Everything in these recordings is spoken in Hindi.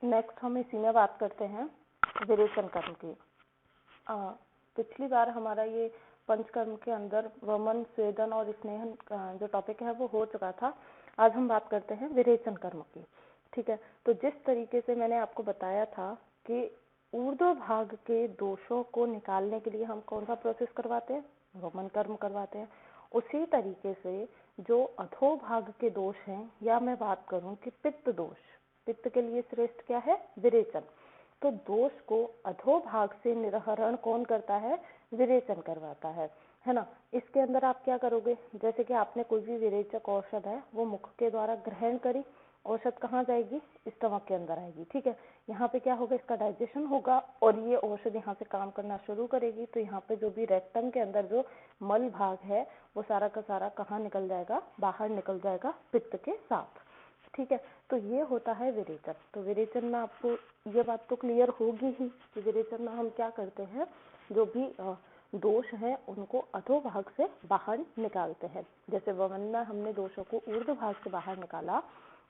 नेक्स्ट हम इसी में बात करते हैं विरेचन कर्म की। पिछली बार हमारा ये पंचकर्म के अंदर वमन, स्वेदन और स्नेहन जो टॉपिक है वो हो चुका था। आज हम बात करते हैं विरेचन कर्म की। ठीक है, तो जिस तरीके से मैंने आपको बताया था कि ऊर्ध्व भाग के दोषों को निकालने के लिए हम कौन सा प्रोसेस करवाते हैं, वमन कर्म करवाते हैं। उसी तरीके से जो अधो भाग के दोष हैं, या मैं बात करूं कि पित्त दोष, पित्त के लिए श्रेष्ठ क्या है, विरेचन। तो दोष को अधो भाग से निरहरण कौन करता है, विरेचन करवाता है ना। इसके अंदर आप क्या करोगे, जैसे कि आपने कोई भी विरेचक औषध है वो मुख के द्वारा ग्रहण करी, औषध कहाँ जाएगी, स्टमक के अंदर आएगी। ठीक है, यहाँ पे क्या होगा, इसका डाइजेशन होगा और ये औषध यहाँ से काम करना शुरू करेगी। तो यहाँ पे जो भी रेक्टम के अंदर जो मल भाग है वो सारा का सारा कहाँ निकल जाएगा, बाहर निकल जाएगा पित्त के साथ। ठीक है, तो ये होता है विरेचन। तो विरेचन में आपको ये बात तो क्लियर होगी ही कि विरेचन में हम क्या करते हैं, जो भी दोष है उनको अधो भाग से बाहर निकालते हैं। जैसे वमन में हमने दोषों को ऊर्ध्व भाग से बाहर निकाला,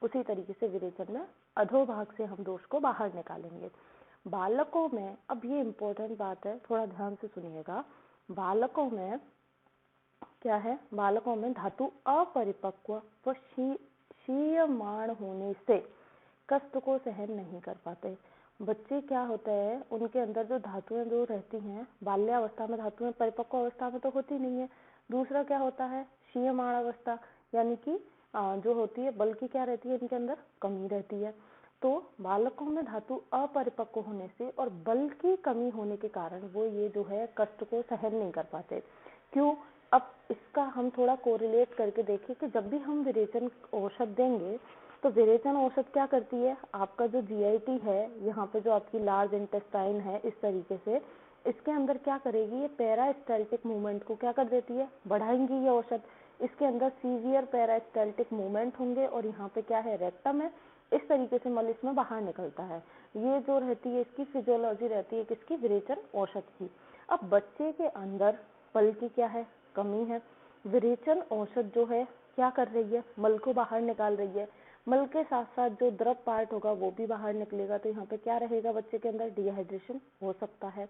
उसी तरीके से विरेचन में अधो भाग से हम दोष को बाहर निकालेंगे। बालकों में, अब ये इम्पोर्टेंट बात है, थोड़ा ध्यान से सुनिएगा। बालकों में क्या है, बालकों में धातु अपरिपक्व व क्षीयमाण होने से कष्ट को सहन नहीं कर पाते। बच्चे क्या होता है, उनके अंदर जो धातुएं जो रहती हैं, बाल्यावस्था में धातुएं परिपक्व अवस्था में तो होती नहीं है। दूसरा क्या होता है, क्षीयमाण अवस्था, यानी कि जो होती है बल की क्या रहती है, इनके अंदर कमी रहती है। तो बालकों में धातु अपरिपक्व होने से और बल की कमी होने के कारण वो ये जो है कष्ट को सहन नहीं कर पाते। क्यों, अब इसका हम थोड़ा कोरिलेट करके देखें कि जब भी हम विरेचन औषध देंगे तो विरेचन औषध क्या करती है, आपका जो जीआईटी है, यहाँ पे जो आपकी लार्ज इंटेस्टाइन है, इस तरीके से इसके अंदर क्या करेगी, ये पेरास्टाल्टिक मूवमेंट को क्या कर देती है, बढ़ाएंगी ये औषध। इसके अंदर सीवियर पेरास्टाल्टिक मूवमेंट होंगे और यहाँ पे क्या है, रेक्टम है, इस तरीके से मल इसमें बाहर निकलता है। ये जो रहती है इसकी फिजियोलॉजी रहती है किसकी, विरेचन औषध की। अब बच्चे के अंदर बल की क्या है, कमी है। विरेचन औषध जो है क्या कर रही है, मल को बाहर निकाल रही है। मल के साथ साथ जो द्रव पार्ट होगा वो भी बाहर निकलेगा। तो यहाँ पे क्या रहेगा, बच्चे के अंदर डिहाइड्रेशन हो सकता है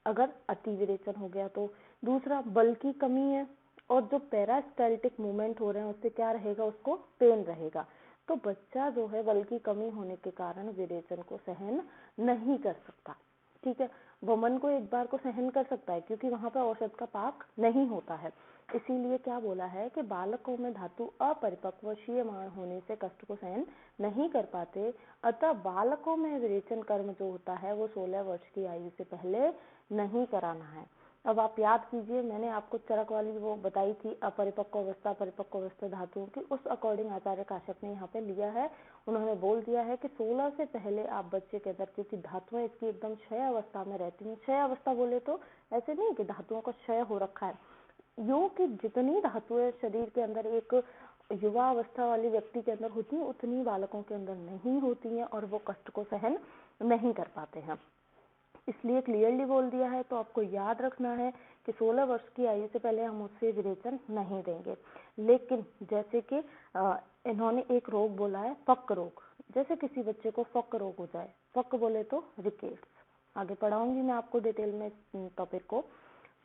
अगर अति विरेचन हो गया तो। दूसरा, बल की कमी है और जो पेरास्टाल्टिक मूवमेंट हो रहे हैं उससे क्या रहेगा, उसको पेन रहेगा। तो बच्चा जो है बल की कमी होने के कारण विरेचन को सहन नहीं कर सकता। ठीक है, वमन को एक बार को सहन कर सकता है क्योंकि वहां पर औषध का पाक नहीं होता है। इसीलिए क्या बोला है कि बालकों में धातु अपरिपक्व क्षीयमाण होने से कष्ट को सहन नहीं कर पाते, अतः बालकों में विरेचन कर्म जो होता है वो 16 वर्ष की आयु से पहले नहीं कराना है। अब आप याद कीजिए, मैंने आपको चरक वाली वो बताई थी अपरिपक्व अवस्था परिपक्व अवस्था धातुओं की, उस अकॉर्डिंग आचार्य काश्यप ने यहाँ पे लिया है। उन्होंने बोल दिया है कि 16 से पहले आप बच्चे के अंदर, क्योंकि धातुएं इसकी एकदम क्षय अवस्था में रहती हैं। क्षय अवस्था बोले तो ऐसे नहीं कि धातुओं का क्षय हो रखा है, यूं कि जितनी धातुएं शरीर के अंदर एक युवा अवस्था वाले व्यक्ति के अंदर होती हैं उतनी बालकों के अंदर नहीं होती हैं और वो कष्ट को सहन नहीं कर पाते हैं। इसलिए क्लियरली बोल दिया है। तो आपको याद रखना है कि 16 वर्ष की आयु से पहले हम उससे विरेचन नहीं देंगे। लेकिन जैसे कि इन्होंने एक रोग बोला है, फक रोग, जैसे किसी बच्चे को फक रोग हो जाए, फक बोले तो रिकेट्स, आगे पढ़ाऊंगी मैं आपको डिटेल में टॉपिक को,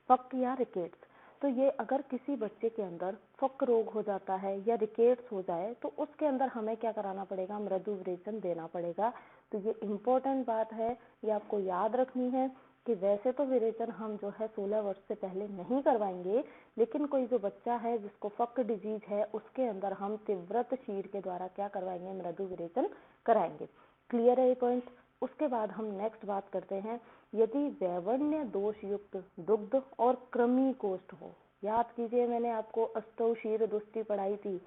फक या रिकेट्स। तो ये अगर किसी बच्चे के अंदर फक रोग हो जाता है या रिकेट्स हो जाए तो उसके अंदर हमें क्या कराना पड़ेगा, मृदु विरेचन देना पड़ेगा। तो ये इम्पोर्टेंट बात है, ये आपको याद रखनी है कि वैसे तो विरेचन हम जो है 16 वर्ष से पहले नहीं करवाएंगे, लेकिन कोई जो बच्चा है जिसको फक डिजीज है उसके अंदर हम तीव्रत शीर के द्वारा क्या करवाएंगे, मृदु विरेचन कराएंगे। क्लियर है ये पॉइंट। उसके बाद हम नेक्स्ट बात करते हैं, यदि वैवण्य दोष युक्त दुग्ध और कृमि कोष्ठ हो। याद कीजिए, मैंने आपको अष्टौ शीर दुष्टि पढ़ाई थी,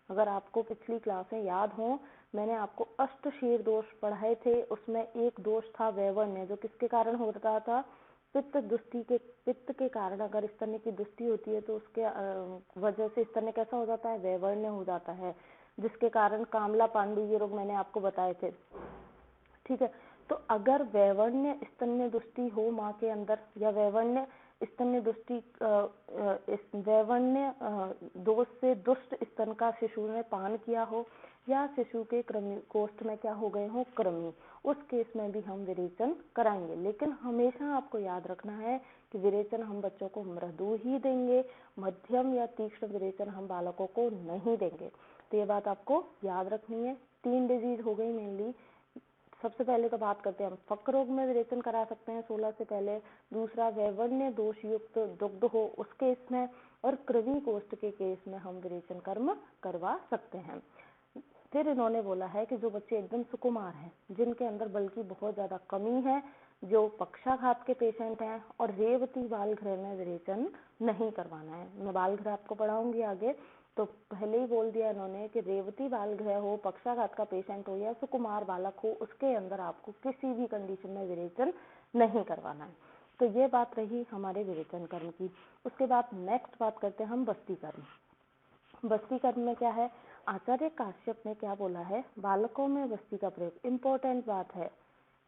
अगर आपको पिछली क्लासें याद हो, मैंने आपको अष्ट शीर दोष पढ़ाए थे। उसमें एक दोष था वैवण्य, जो किसके कारण हो रहा था, पित्त दुष्टि के, पित्त के कारण अगर स्तन्य की दुष्टि होती है तो उसके वजह से स्तन्य कैसा हो जाता है, वैवण्य हो जाता है, जिसके कारण कामला पांडु ये रोग मैंने आपको बताए थे। ठीक है, तो अगर वैवण्य स्तन्य दुष्टि हो माँ के अंदर या वैवण्य स्तन्य दुष्टि वैवण्य दोष से दुष्ट स्तन का शिशु ने पान किया हो, या शिशु के कृमि कोष्ठ में क्या हो गए हो, कृमि, उस केस में भी हम विरेचन कराएंगे। लेकिन हमेशा आपको याद रखना है कि विरेचन हम बच्चों को मृदु ही देंगे, मध्यम या तीक्ष्ण विरेचन हम बालकों को नहीं देंगे। तो ये बात आपको याद रखनी है। 3 डिजीज हो गई मेनली। सबसे पहले तो बात करते हैं हम फक रोग में विरेचन करा सकते हैं 16 से पहले, दूसरा वैवण्य दोष युक्त दुग्ध हो उस केस में, और कृमि कोष्ठ के केस में हम विरेचन कर्म करवा सकते हैं। फिर इन्होंने बोला है कि जो बच्चे एकदम सुकुमार हैं, जिनके अंदर बल की बहुत ज्यादा कमी है, जो पक्षाघात के पेशेंट हैं, और रेवती बाल गृह में विरेचन नहीं करवाना है। मैं बाल गृह आपको पढ़ाऊंगी आगे, तो पहले ही बोल दिया इन्होंने कि रेवती बाल गृह हो, पक्षाघात का पेशेंट हो या सुकुमार बालक हो, उसके अंदर आपको किसी भी कंडीशन में विरेचन नहीं करवाना है। तो ये बात रही हमारे विरेचन कर्म की। उसके बाद नेक्स्ट बात करते हैं हम बस्ती कर्म। बस्ती कर्म में क्या है, आचार्य काश्यप ने क्या बोला है, बालकों में बस्ती का प्रयोग। इंपॉर्टेंट बात है,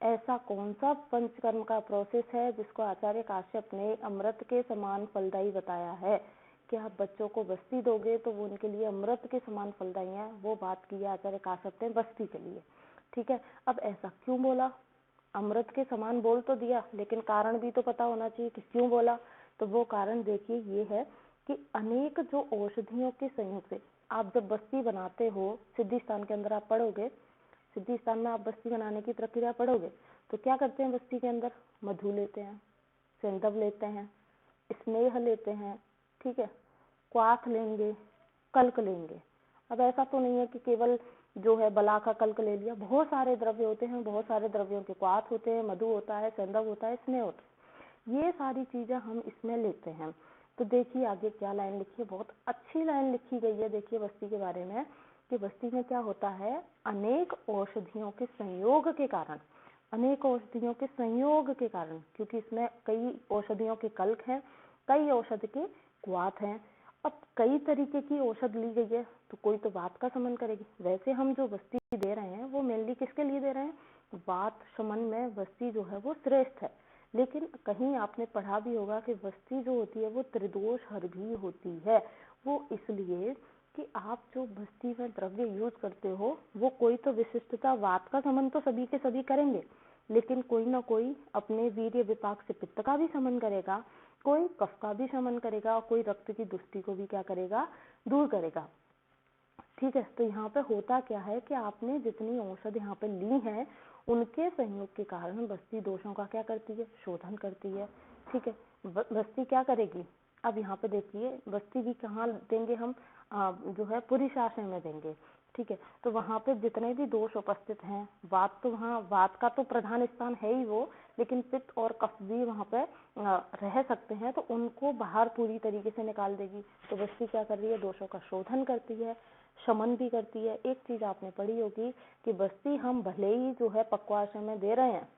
ऐसा कौन सा पंचकर्म का प्रोसेस है जिसको आचार्य काश्यप ने अमृत के समान फलदायी बताया है कि आप बच्चों को बस्ती दोगे तो वो उनके लिए अमृत के समान फलदायी है। वो बात की है आचार्य काश्यप ने बस्ती के लिए। ठीक है, अब ऐसा क्यों बोला, अमृत के समान बोल तो दिया, लेकिन कारण भी तो पता होना चाहिए कि क्यों बोला। तो वो कारण देखिए ये है कि अनेक जो औषधियों के संयोग से आप जब बस्ती बनाते हो, सिद्धि स्थान के अंदर आप पढ़ोगे, सिद्धि स्थान में आप बस्ती बनाने की प्रक्रिया पढ़ोगे, तो क्या करते हैं बस्ती के अंदर, मधु लेते हैं, सेंधव लेते हैं, स्नेह लेते हैं, ठीक है, क्वाथ लेंगे, कल्क लेंगे। अब ऐसा तो नहीं है कि केवल जो है बला का कल्क ले लिया, बहुत सारे द्रव्य होते हैं, बहुत सारे द्रव्यों के क्वाथ होते हैं, मधु होता है, सेंधव होता है, स्नेह होता है, ये सारी चीजें हम इसमें लेते हैं। तो देखिए आगे क्या लाइन लिखी है, बहुत अच्छी लाइन लिखी गई है। देखिए बस्ती के बारे में कि बस्ती में क्या होता है, अनेक औषधियों के संयोग के कारण, अनेक औषधियों के संयोग के कारण, क्योंकि इसमें कई औषधियों के कल्क हैं, कई औषधि के क्वाथ हैं। अब कई तरीके की औषध ली गई है तो कोई तो वात का शमन करेगी। वैसे हम जो बस्ती दे रहे हैं वो मेनली किसके लिए दे रहे हैं, वात शमन में बस्ती जो है वो श्रेष्ठ है। लेकिन कहीं आपने पढ़ा भी होगा कि बस्ती जो होती है वो त्रिदोष हर भी होती है। वो इसलिए कि आप जो बस्ती में द्रव्य यूज करते हो वो कोई तो विशिष्टता, वात का शमन तो सभी के सभी करेंगे, लेकिन कोई ना कोई अपने वीर्य विपाक से पित्त का भी शमन करेगा, कोई कफ का भी शमन करेगा, और कोई रक्त की दुष्टि को भी क्या करेगा, दूर करेगा। ठीक है, तो यहाँ पे होता क्या है कि आपने जितनी औषध यहाँ पे ली है उनके संयोग के कारण बस्ती दोषों का क्या करती है, शोधन करती है। ठीक है, बस्ती क्या करेगी, अब यहाँ पे देखिए बस्ती भी कहाँ देंगे हम, जो है पुरुषाशय में देंगे। ठीक है, तो वहाँ पे जितने भी दोष उपस्थित हैं, वात तो वहाँ, वात का तो प्रधान स्थान है ही वो, लेकिन पित्त और कफ भी वहाँ पे रह सकते हैं, तो उनको बाहर पूरी तरीके से निकाल देगी। तो बस्ती क्या कर रही है, दोषों का शोधन करती है, शमन भी करती है। एक चीज आपने पढ़ी होगी कि बस्ती हम भले ही जो है पक्वाशय में दे रहे हैं,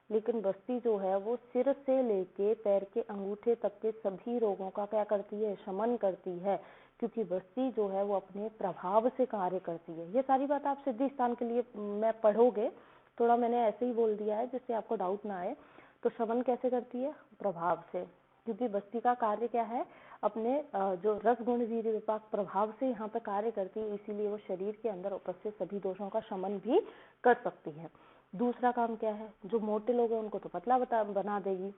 लेकिन बस्ती जो है वो सिर से लेके पैर के अंगूठे तक के सभी रोगों का क्या करती है, शमन करती है, क्योंकि बस्ती जो है वो अपने प्रभाव से कार्य करती है। ये सारी बात आप सिद्धि स्थान के लिए मैं पढ़ोगे, थोड़ा मैंने ऐसे ही बोल दिया है जिससे आपको डाउट ना आए। तो शमन कैसे करती है, प्रभाव से, क्योंकि बस्ती का कार्य क्या है, अपने जो रस गुण वीर्य विपाक प्रभाव से यहाँ पे कार्य करती है, इसीलिए वो शरीर के अंदर उपस्थित सभी दोषों का शमन भी कर सकती है। दूसरा काम क्या है, जो मोटे लोग हैं उनको तो पतला बना देगी।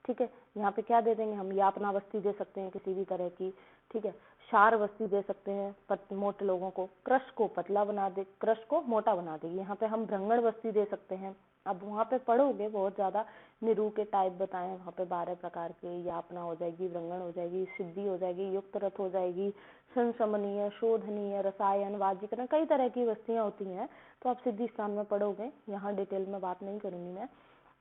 ठीक है, यहाँ पे क्या दे देंगे हम, यातना बस्ती दे सकते हैं किसी भी तरह की। ठीक है, क्षार बस्ती दे सकते हैं मोटे लोगों को, क्रश को पतला बना दे, क्रश को मोटा बना देगी। यहाँ पे हम भ्रंगण बस्ती दे सकते हैं। अब वहाँ पे पढ़ोगे बहुत ज्यादा निरू के टाइप बताए, वहाँ पे 12 प्रकार के, यातना हो जाएगी, व्रंगण हो जाएगी, सिद्धि हो जाएगी, युक्त रथ हो जाएगी, संशमनीय, शोधनीय, रसायन, वाजीकरण, कई तरह की वस्तियां होती हैं। तो आप सिद्धि स्थान में पढ़ोगे, यहाँ डिटेल में बात नहीं करूंगी मैं।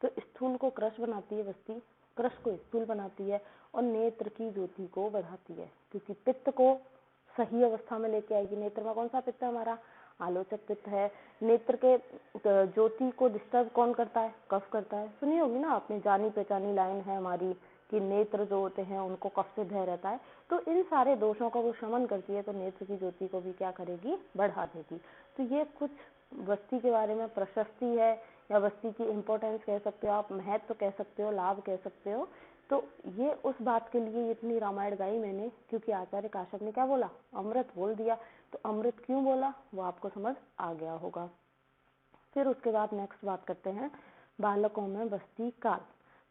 तो स्थूल को क्रश बनाती है बस्ती, क्रश को स्थूल बनाती है, और नेत्र की ज्योति को बढ़ाती है, क्योंकि पित्त को सही अवस्था में लेके आएगी। नेत्र में कौन सा पित्त है हमारा, आलोचक पित्त है। नेत्र के ज्योति को डिस्टर्ब कौन करता है, कफ करता है। सुनी होगी ना आपने, जानी पहचानी लाइन है हमारी कि नेत्र जो होते हैं उनको कफ से भय रहता है। तो इन सारे दोषों का वो शमन करती है, तो नेत्र की ज्योति को भी क्या करेगी, बढ़ा देगी। तो ये कुछ बस्ती के बारे में प्रशस्ति है, या बस्ती की इम्पोर्टेंस कह सकते हो आप, महत्व कह सकते हो, लाभ कह सकते हो, तो ये उस बात के लिए इतनी रामायण गाई मैंने, क्योंकि आचार्य काश्यप ने क्या बोला, अमृत बोल दिया। तो अमृत क्यों बोला वो आपको समझ आ गया होगा। फिर उसके बाद नेक्स्ट बात करते हैं बालकों में बस्ती काल।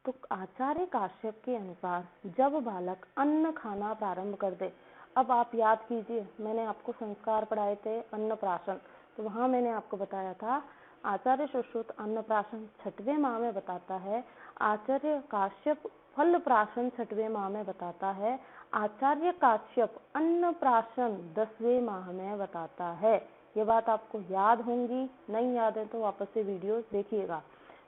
तो आचार्य काश्यप के अनुसार जब बालक अन्न खाना प्रारंभ कर दे, अब आप याद कीजिए मैंने आपको संस्कार पढ़ाए थे अन्नप्राशन, तो वहां मैंने आपको बताया था आचार्य सुश्रुत अन्नप्राशन 6वें माह में बताता है, आचार्य काश्यप फल प्राशन 6वें माह में बताता है, आचार्य काश्यप अन्नप्राशन 10वें माह में बताता है। ये बात आपको याद होंगी, नहीं याद है तो वापस से वीडियो देखिएगा।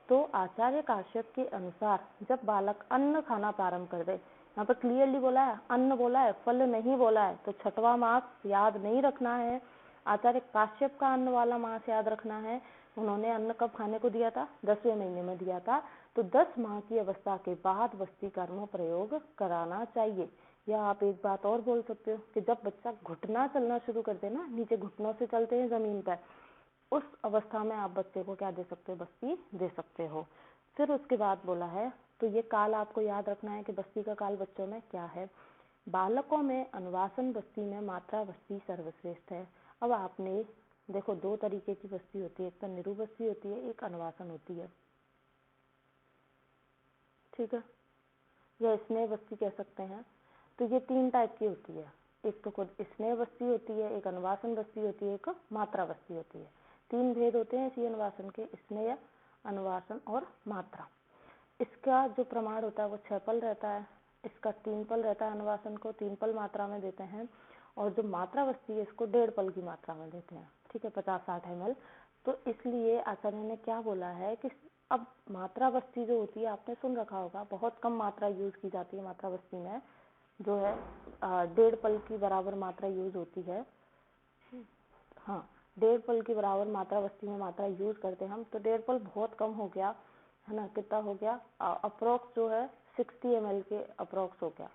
तो आचार्य काश्यप के अनुसार जब बालक अन्न खाना प्रारंभ कर दे, यहाँ पर क्लियरली बोला है अन्न बोला है, फल नहीं बोला है, तो 6वां मास याद नहीं रखना है। आचार्य काश्यप का अन्न वाला मास याद रखना है। उन्होंने अन्न कब खाने को दिया था, 10वें महीने में दिया था। तो 10 माह की अवस्था के बाद बस्ती कर्म प्रयोग कराना चाहिए। या आप एक बात और बोल सकते हो कि जब बच्चा घुटना चलना शुरू कर दे ना, नीचे घुटनों से चलते हैं जमीन पर, उस अवस्था में आप बच्चे को क्या दे सकते हो, बस्ती दे सकते हो। फिर उसके बाद बोला है, तो ये काल आपको याद रखना है कि बस्ती का काल बच्चों में क्या है। बालकों में अनुवासन बस्ती में मात्रा बस्ती सर्वश्रेष्ठ है। अब आपने देखो 2 तरीके की बस्ती होती है, एक तो निरु बस्ती होती है, एक अनुवासन होती है, ठीक है, या स्नेह बस्ती कह सकते हैं। तो ये 3 टाइप की होती है, एक तो खुद स्नेह बस्ती होती है, एक अनुवासन बस्ती होती है, एक मात्रा बस्ती होती है। 3 भेद होते हैं इसी अनुवासन के, स्नेह, अनुवासन और मात्रा। इसका जो प्रमाण होता है वो 6 पल रहता है, इसका 3 पल रहता है। अनुवासन को 3 पल मात्रा में देते हैं, और जो मात्रा बस्ती है इसको 1.5 पल की मात्रा में देते हैं, ठीक है, 50-60 ml। तो इसलिए आचार्य ने क्या बोला है कि अब मात्रा बस्ती जो होती है आपने सुन रखा होगा, बहुत कम मात्रा यूज की जाती है मात्रा बस्ती में, जो है 1.5 पल की बराबर मात्रा यूज होती है। हाँ, 1.5 पल की बराबर मात्रा बस्ती में मात्रा यूज करते हैं हम। तो 1.5 पल बहुत कम हो गया है ना, कितना हो गया, अप्रोक्स जो है 60 ml के अप्रोक्स हो गया,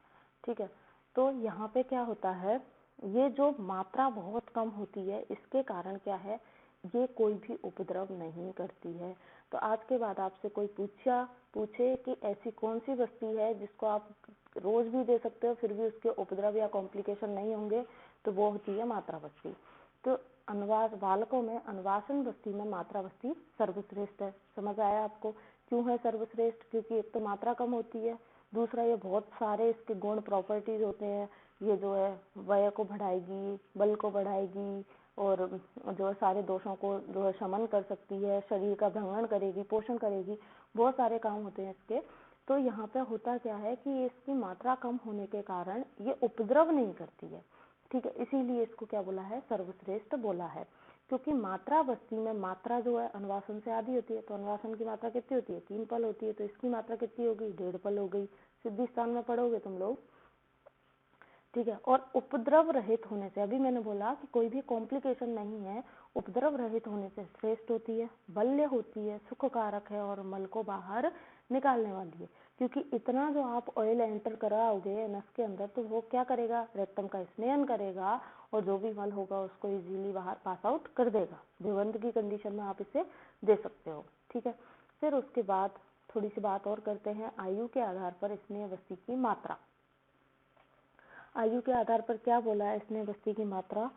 ठीक है। तो यहाँ पे क्या होता है, ये जो मात्रा बहुत कम होती है इसके कारण क्या है, ये कोई भी उपद्रव नहीं करती है। तो आज के बाद आपसे कोई पूछे कि ऐसी कौन सी बस्ती है जिसको आप रोज भी दे सकते हो फिर भी उसके उपद्रव या कॉम्प्लिकेशन नहीं होंगे, तो वो होती है मात्रा बस्ती। तो बालकों में अनुवासन बस्ती में मात्रा बस्ती सर्वश्रेष्ठ है। समझ आया आपको क्यों है सर्वश्रेष्ठ, क्योंकि एक तो मात्रा कम होती है, दूसरा ये बहुत सारे इसके गुण प्रॉपर्टीज होते हैं, ये जो है वय को बढ़ाएगी, बल को बढ़ाएगी, और जो है सारे दोषों को जो है शमन कर सकती है, शरीर का भ्रमण करेगी, पोषण करेगी, बहुत सारे काम होते हैं इसके। तो यहाँ पे होता क्या है कि इसकी मात्रा कम होने के कारण ये उपद्रव नहीं करती है, ठीक है, इसीलिए इसको क्या बोला है, सर्वश्रेष्ठ बोला है। क्योंकि मात्रा बस्ती में मात्रा जो है अनुवासन से आधी होती है, तो अनुवासन की मात्रा कितनी होती है, 3 पल होती है, तो इसकी मात्रा कितनी होगी, 1.5 पल हो गई। सिद्धि स्थान में पढ़ोगे तुम लोग, ठीक है। और उपद्रव रहित होने से, अभी मैंने बोला कि कोई भी कॉम्प्लिकेशन नहीं है, उपद्रव रहित होने से श्रेष्ठ होती है, बल्य होती है, सुख कारक है, और मल को बाहर निकालने वाली है। क्योंकि इतना जो आप ऑयल एंटर कराओगे नस के अंदर, तो वो क्या करेगा, रेक्टम का स्नेहन करेगा, और जो भी मल होगा उसको इजीली बाहर पास आउट कर देगा। विवंत की कंडीशन में आप इसे दे सकते हो, ठीक है। फिर उसके बाद थोड़ी सी बात और करते हैं, आयु के आधार पर स्नेह बस्ती की मात्रा। आयु के आधार पर क्या बोला है स्नेह बस्ती की मात्रा,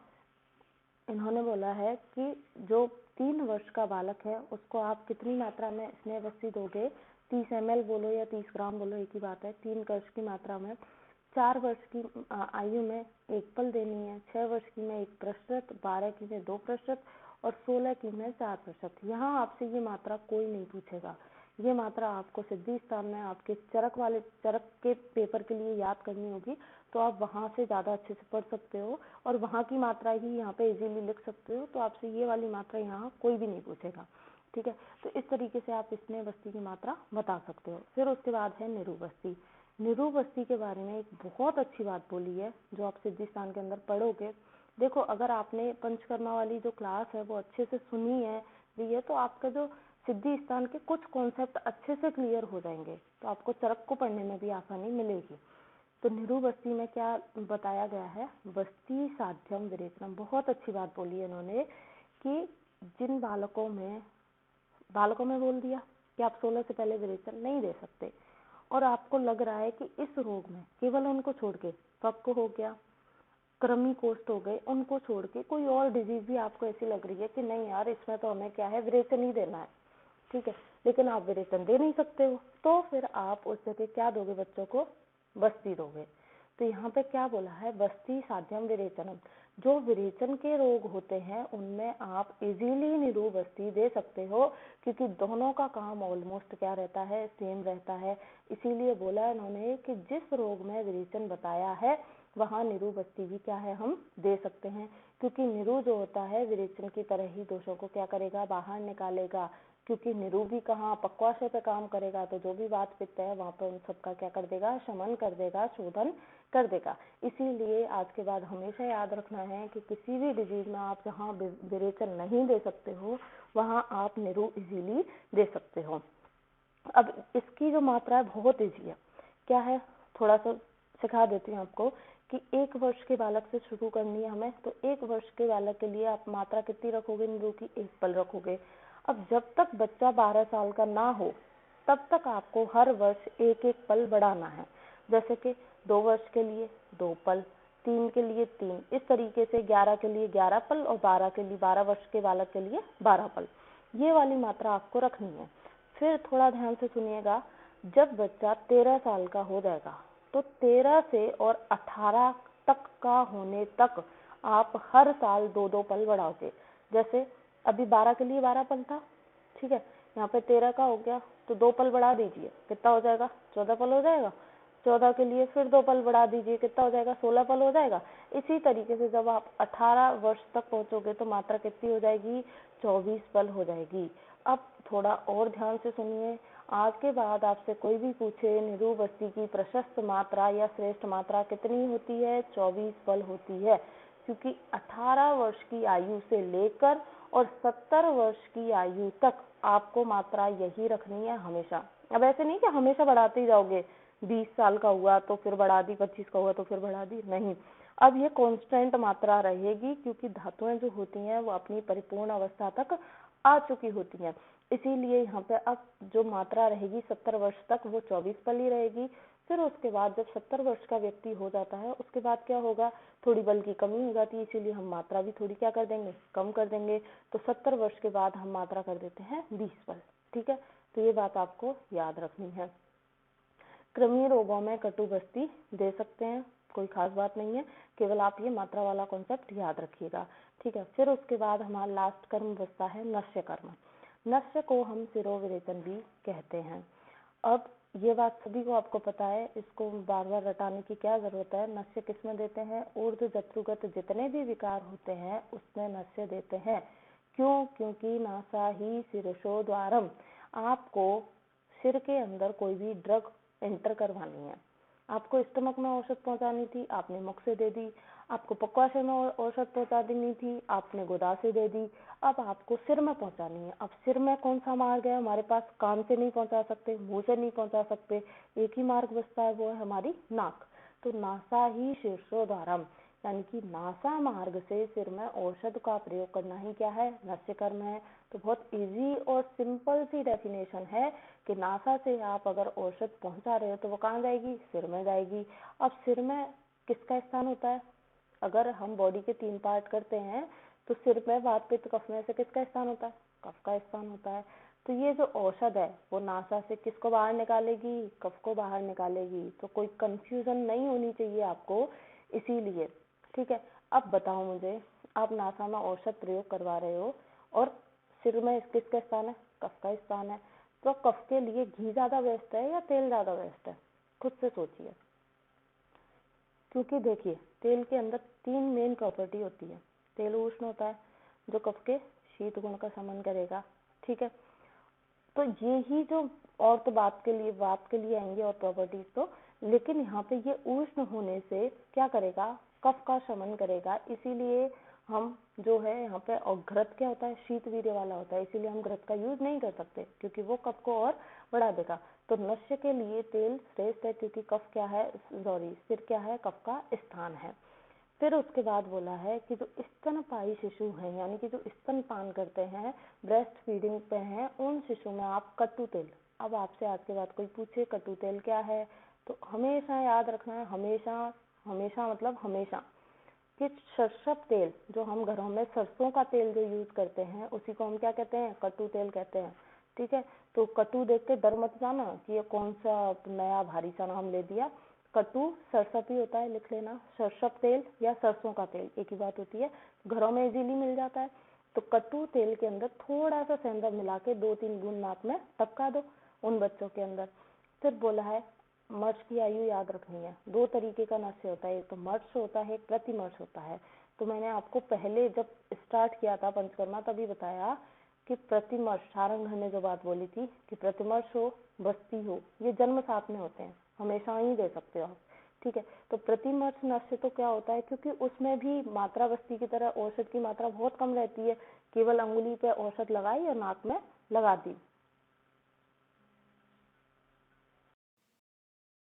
इन्होंने बोला है कि जो 3 वर्ष का बालक है उसको आप कितनी मात्रा में स्नेह बस्ती दोगे, 30 ml बोलो या 30 ग्राम बोलो, एक ही बात है। 3 वर्ष की मात्रा में 4 वर्ष की आयु में 1 पल देनी है, 6 वर्ष की में 1%, 12 की में 2%, और 16 की में 4%। यहाँ आपसे ये मात्रा कोई नहीं पूछेगा, ये मात्रा आपको सिद्धि स्थान में आपके चरक के पेपर के लिए याद करनी होगी, तो आप वहाँ से ज़्यादा अच्छे से पढ़ सकते हो, और वहाँ की मात्रा ही यहाँ पे इजीली लिख सकते हो। तो आपसे ये वाली मात्रा यहाँ कोई भी नहीं पूछेगा, ठीक है। तो इस तरीके से आप स्नेह बस्ती की मात्रा बता सकते हो। फिर उसके बाद है निरु बस्ती। निरु बस्ती के बारे में एक बहुत अच्छी बात बोली है जो आप सिद्धि स्थान के अंदर पढ़ोगे। देखो, अगर आपने पंचकर्मा वाली जो क्लास है वो अच्छे से सुनी है तो आपका जो सिद्धि स्थान के कुछ कॉन्सेप्ट अच्छे से क्लियर हो जाएंगे, तो आपको चरक को पढ़ने में भी आसानी मिलेगी। तो निरु बस्ती में क्या बताया गया है, बस्ती साध्यम विरेचनम। बहुत अच्छी बात बोली है इन्होंने कि जिन बालकों में बोल दिया कि आप 16 से पहले विरेचन नहीं दे सकते, और आपको लग रहा है कि इस रोग में केवल उनको छोड़ के, कफ हो गया, कृमि कोष्ठ हो गए, उनको छोड़ के कोई और डिजीज भी आपको ऐसी लग रही है कि नहीं यार इसमें तो हमें क्या है, विरेचन ही देना है, ठीक है, लेकिन आप विरेचन दे नहीं सकते हो, तो फिर आप उस जगह क्या दोगे, बच्चों को बस्ती दोगे। तो यहाँ पे क्या बोला है, बस्ती साध्यम विरेचनम। जो विरेचन के रोग होते हैं उनमें आप इजीली निरूबस्ती दे सकते हो, क्योंकि दोनों का काम ऑलमोस्ट क्या रहता है, सेम रहता है। इसीलिए बोला इन्होंने कि जिस रोग में विरेचन बताया है वहाँ निरूबस्ती भी क्या है, हम दे सकते हैं, क्योंकि निरू जो होता है विरेचन की तरह ही दोषों को क्या करेगा, बाहर निकालेगा, क्योंकि निरू भी कहाँ, पक्वाशय पे काम करेगा, तो जो भी वात पित्त है वहाँ पर उन सबका क्या कर देगा, शमन कर देगा, शोधन कर देगा। इसीलिए आज के बाद हमेशा याद रखना है कि किसी भी डिजीज में आप जहाँ विरेचन नहीं दे सकते हो वहाँ आप निरू इजीली दे सकते हो। अब इसकी जो मात्रा है बहुत इजी है, क्या है, थोड़ा सा सिखा देती हूँ आपको कि 1 वर्ष के बालक से शुरू करनी है हमें, तो 1 वर्ष के बालक के लिए आप मात्रा कितनी रखोगे, निरू की 1 पल रखोगे। अब जब तक बच्चा 12 साल का ना हो तब तक आपको हर वर्ष 1-1 पल बढ़ाना है, जैसे कि 2 वर्ष के लिए 2 पल, 3 के लिए 3, इस तरीके से 11 के लिए 11 पल और 12 के लिए, 12 वर्ष के बालक के लिए 12 पल, ये वाली मात्रा आपको रखनी है। फिर थोड़ा ध्यान से सुनिएगा, जब बच्चा 13 साल का हो जाएगा तो 13 से और 18 तक का होने तक आप हर साल 2-2 पल बढ़ाओगे। जैसे अभी 12 के लिए 12 पल था, ठीक है, यहाँ पे 13 का हो गया तो 2 पल बढ़ा दीजिए, कितना हो जाएगा, 14 पल हो जाएगा। 14 के लिए फिर 2 पल बढ़ा दीजिए, कितना हो जाएगा, 16 पल हो जाएगा। इसी तरीके से जब आप 18 वर्ष तक पहुंचोगे तो मात्रा कितनी हो जाएगी, 24 पल हो जाएगी। अब थोड़ा और ध्यान से सुनिए, आज के बाद आपसे कोई भी पूछे निरूबस्ती की प्रशस्त मात्रा या श्रेष्ठ मात्रा कितनी होती है, 24 पल होती है, क्योंकि 18 वर्ष की आयु से लेकर और 70 वर्ष की आयु तक आपको मात्रा यही रखनी है हमेशा। अब ऐसे नहीं कि हमेशा बढ़ाते ही जाओगे, 20 साल का हुआ तो फिर बढ़ा दी, 25 का हुआ तो फिर बढ़ा दी, नहीं, अब ये कांस्टेंट मात्रा रहेगी, क्योंकि धातुएं जो होती हैं वो अपनी परिपूर्ण अवस्था तक आ चुकी होती हैं। इसीलिए यहाँ पे अब जो मात्रा रहेगी 70 वर्ष तक वो 24 पल ही रहेगी। फिर उसके बाद जब 70 वर्ष का व्यक्ति हो जाता है उसके बाद क्या होगा, थोड़ी बल की कमी हो जाती है, इसीलिए हम मात्रा भी थोड़ी क्या कर देंगे, कम कर देंगे। तो 70 वर्ष के बाद हम मात्रा कर देते हैं 20 पल, ठीक है, तो ये बात आपको याद रखनी है। कृमि रोगों में कटुबस्ती दे सकते हैं, कोई खास बात नहीं है, केवल आप ये मात्रा वाला कॉन्सेप्ट याद रखिएगा, ठीक है। फिर उसके बाद हमारा लास्ट कर्म बचता है नस्य कर्म। नस्य को हम शिरोविरेचन भी कहते हैं। अब ये बात सभी को आपको पता है, इसको बार बार रटाने की क्या जरूरत है। नस्य किस में देते हैं, ऊर्ध्व जत्रुगत जितने भी विकार होते हैं उसमें नस्य देते हैं। क्यों, क्योंकि नासा ही शीर्षो द्वारम, आपको सिर के अंदर कोई भी ड्रग एंटर करवानी है, आपको स्टमक में औषध पहुंचानी थी, आपने मुख से दे दी, आपको पक्वाशय में औषध पहुंचा देनी थी, आपने गोदा से दे दी, अब आपको सिर में पहुंचानी है। अब सिर में कौन सा मार्ग है हमारे पास, कान से नहीं पहुंचा सकते, मुंह से नहीं पहुंचा सकते, एक ही मार्ग बचता है, वो है हमारी नाक। तो नासा ही शीर्षोद्वारम, यानी कि नासा मार्ग से सिर में औषध का प्रयोग करना ही क्या है, नस्य कर्म है। तो बहुत इजी और सिंपल सी डेफिनेशन है कि नासा से आप अगर औषध पहुंचा रहे हो तो वो कहाँ जाएगी, सिर में जाएगी। अब सिर में किसका स्थान होता है, अगर हम बॉडी के 3 पार्ट करते हैं तो सिर में वात पित्त कफ में से किसका स्थान होता है, कफ का स्थान होता है। तो ये जो औषध है वो नासा से किसको बाहर निकालेगी, कफ को बाहर निकालेगी। तो कोई कंफ्यूजन नहीं होनी चाहिए आपको, इसीलिए, ठीक है। अब बताओ मुझे, आप नासा में औषध प्रयोग करवा रहे हो और सिर में किसका स्थान है, कफ का स्थान है, तो कफ के लिए घी ज्यादा बेस्ट है या तेल ज्यादा बेस्ट है, खुद से सोचिए। क्योंकि देखिए तेल के अंदर 3 मेन प्रॉपर्टी होती है। तेल उष्ण होता है जो कफ के शीत गुण का शमन करेगा, ठीक है। तो ये ही जो, और तो बात के लिए आएंगे और प्रॉपर्टीज तो, लेकिन यहाँ पे ये उष्ण होने से क्या करेगा, कफ का शमन करेगा। इसीलिए हम जो है यहाँ पे, और घृत क्या होता है, शीत वीर्य वाला होता है, इसीलिए हम घृत का यूज नहीं कर सकते क्योंकि वो कफ को और बढ़ा देगा। तो नस्य के लिए तेल श्रेष्ठ है, क्योंकि कफ क्या है, सॉरी सिर क्या है, कफ का स्थान है। फिर उसके बाद बोला है कि जो स्तनपायी शिशु हैं, यानी कि जो स्तनपान करते हैं, ब्रेस्ट फीडिंग पे हैं, उन शिशु में आप कटु तेल अब आपसे आज के बाद कोई पूछे कटु तेल क्या है, तो हमेशा याद रखना है, हमेशा हमेशा मतलब हमेशा, कि सरसों तेल जो हम घरों में सरसों का तेल जो यूज करते हैं उसी को हम क्या कहते हैं, कटु तेल कहते हैं। ठीक है, तो कटु देख के डर मत जाना कि ये कौन सा नया भारी सा नाम ले दिया। कटु सरसप ही होता है, लिख लेना, सरसप तेल या सरसों का तेल एक ही बात होती है, घरों में इजीली मिल जाता है। तो कटु तेल के अंदर थोड़ा सा सेंधा मिला के 2-3 बूंद नाक में टपका दो उन बच्चों के अंदर। फिर बोला है मर्श की आयु याद रखनी है, 2 तरीके का नस्य होता है, एक तो मर्श होता है, एक प्रतिमर्श होता है। तो मैंने आपको पहले जब स्टार्ट किया था पंचकर्मा तभी बताया कि प्रतिमर्श, सारंग ने जो बात बोली थी कि प्रतिमर्श हो बस्ती हो, ये जन्म साथ में होते हैं, हमेशा ही दे सकते हो आप। ठीक है, तो प्रतिमर्श नस्य तो क्या होता है, क्योंकि उसमें भी मात्रा बस्ती की तरह औषध की मात्रा बहुत कम रहती है, केवल अंगुली पे औषध लगाई और नाक में लगा दी,